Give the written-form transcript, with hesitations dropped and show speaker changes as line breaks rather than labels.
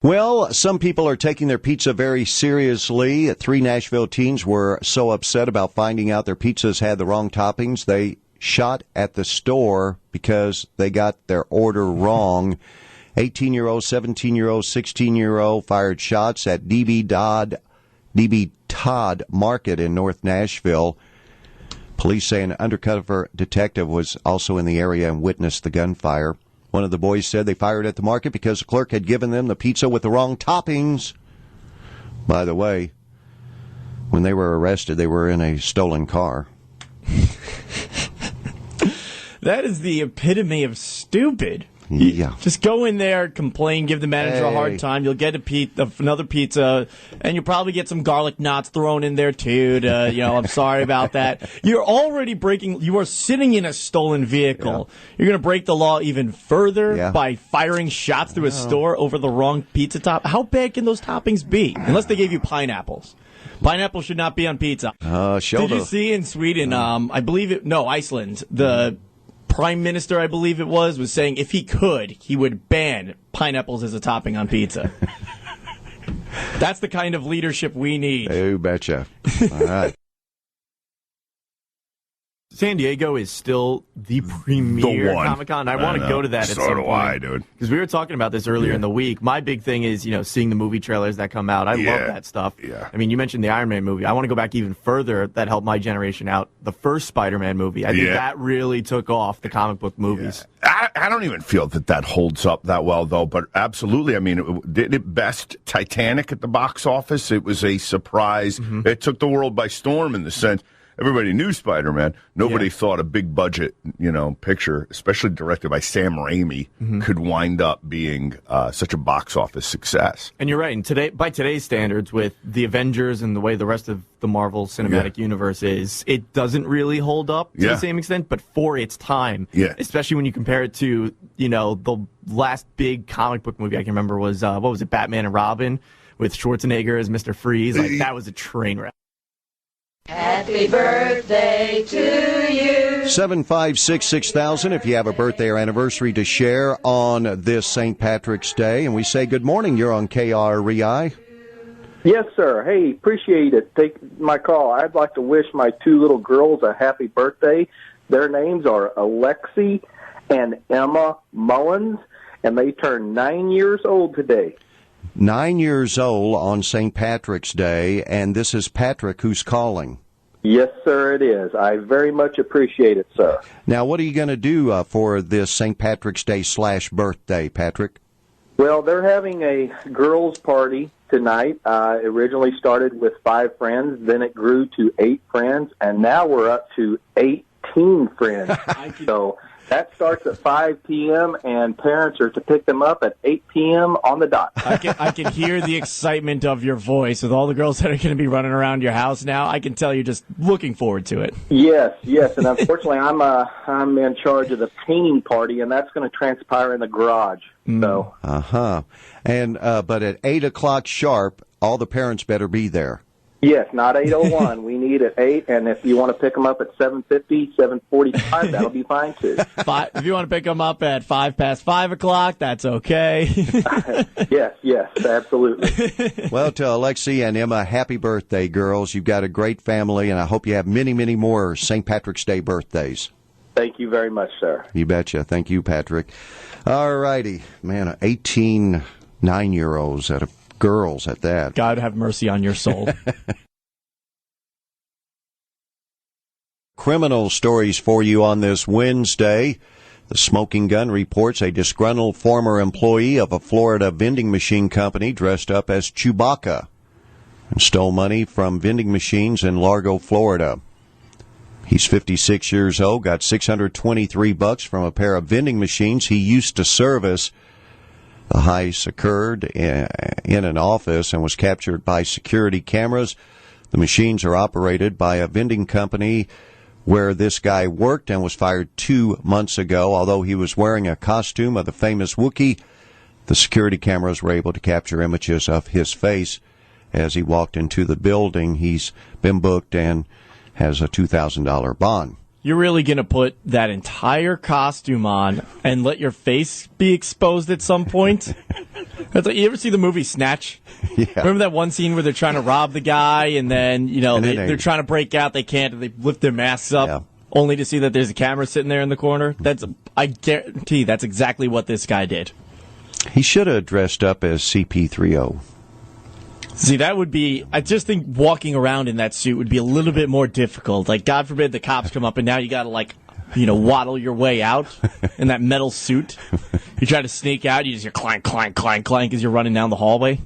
Well, some people are taking their pizza very seriously. 3 Nashville teens were so upset about finding out their pizzas had the wrong toppings, they shot at the store because they got their order wrong. 18-year-old, 17-year-old, 16-year-old fired shots at DB Todd Market in North Nashville. Police say an undercover detective was also in the area and witnessed the gunfire. One of the boys said they fired at the market because the clerk had given them the pizza with the wrong toppings. By the way, when they were arrested, they were in a stolen car.
That is the epitome of stupid.
Yeah.
Just go in there, complain, give the manager a hard time. You'll get another pizza, and you'll probably get some garlic knots thrown in there too. I'm sorry about that. You're already you are sitting in a stolen vehicle. Yeah. You're going to break the law even further by firing shots through a store over the wrong pizza top. How bad can those toppings be? Unless they gave you pineapples. Pineapple should not be on pizza. Did you see in Sweden, Iceland, the Prime Minister, I believe it was saying if he could, he would ban pineapples as a topping on pizza. That's the kind of leadership we need.
You betcha. All right.
San Diego is still the premier Comic-Con. I want to go to that at some point. So do I, dude. Because we were talking about this earlier in the week. My big thing is, seeing the movie trailers that come out. I love that stuff. Yeah. I mean, you mentioned the Iron Man movie. I want to go back even further. That helped my generation out. The first Spider-Man movie. I think that really took off the comic book movies.
Yeah. I don't even feel that holds up that well, though. But absolutely, I mean, it did it best Titanic at the box office. It was a surprise. Mm-hmm. It took the world by storm in the sense. Everybody knew Spider-Man. Nobody thought a big budget, picture, especially directed by Sam Raimi, could wind up being such a box office success.
And you're right. And by today's standards, with the Avengers and the way the rest of the Marvel Cinematic Universe is, it doesn't really hold up to the same extent. But for its time, especially when you compare it to, the last big comic book movie I can remember was, Batman and Robin with Schwarzenegger as Mr. Freeze. Like, that was a train wreck.
Happy birthday to you.
756-6000 if you have a birthday or anniversary to share on this St. Patrick's Day. And we say good morning. You're on KREI.
Yes, sir. Hey, appreciate it. Take my call. I'd like to wish my 2 little girls a happy birthday. Their names are Alexi and Emma Mullins, and they turn 9 years old today.
9 years old on St. Patrick's Day, and this is Patrick who's calling.
Yes, sir, it is. I very much appreciate it, sir.
Now, what are you going to do for this St. Patrick's Day /birthday, Patrick?
Well, they're having a girls' party tonight. It originally started with 5 friends, then it grew to 8 friends, and now we're up to 18 friends. So that starts at 5 p.m., and parents are to pick them up at 8 p.m. on the dot.
I can hear the excitement of your voice with all the girls that are going to be running around your house now. I can tell you're just looking forward to it.
Yes, and unfortunately I'm in charge of the painting party, and that's going to transpire in the garage. So.
And but at 8 o'clock sharp, all the parents better be there.
Yes, not 8:01. We need at 8, and if you want to pick them up at 7:50, 7:45, that'll be fine, too.
If you want to pick them up at 5 o'clock, that's okay.
Yes, absolutely.
Well, to Alexi and Emma, happy birthday, girls. You've got a great family, and I hope you have many, many more St. Patrick's Day birthdays.
Thank you very much, sir.
You betcha. Thank you, Patrick. All righty. Man, 18 9-year-olds at a girls at that.
God have mercy on your soul.
Criminal stories for you on this Wednesday. The Smoking Gun reports a disgruntled former employee of a Florida vending machine company dressed up as Chewbacca and stole money from vending machines in Largo, Florida. He's 56 years old, got $623 from a pair of vending machines he used to service. The heist occurred in an office and was captured by security cameras. The machines are operated by a vending company where this guy worked and was fired 2 months ago. Although he was wearing a costume of the famous Wookiee, the security cameras were able to capture images of his face as he walked into the building. He's been booked and has a $2,000 bond.
You're really going to put that entire costume on and let your face be exposed at some point? It's like, you ever see the movie Snatch?
Yeah.
Remember that one scene where they're trying to rob the guy, and then they're trying to break out, they can't, and they lift their masks up, only to see that there's a camera sitting there in the corner? I guarantee that's exactly what this guy did.
He should have dressed up as CP30.
See, that would be... I just think walking around in that suit would be a little bit more difficult. Like, God forbid the cops come up and now you got to, waddle your way out in that metal suit. You try to sneak out, you just hear clank, clank, clank, clank as you're running down the hallway.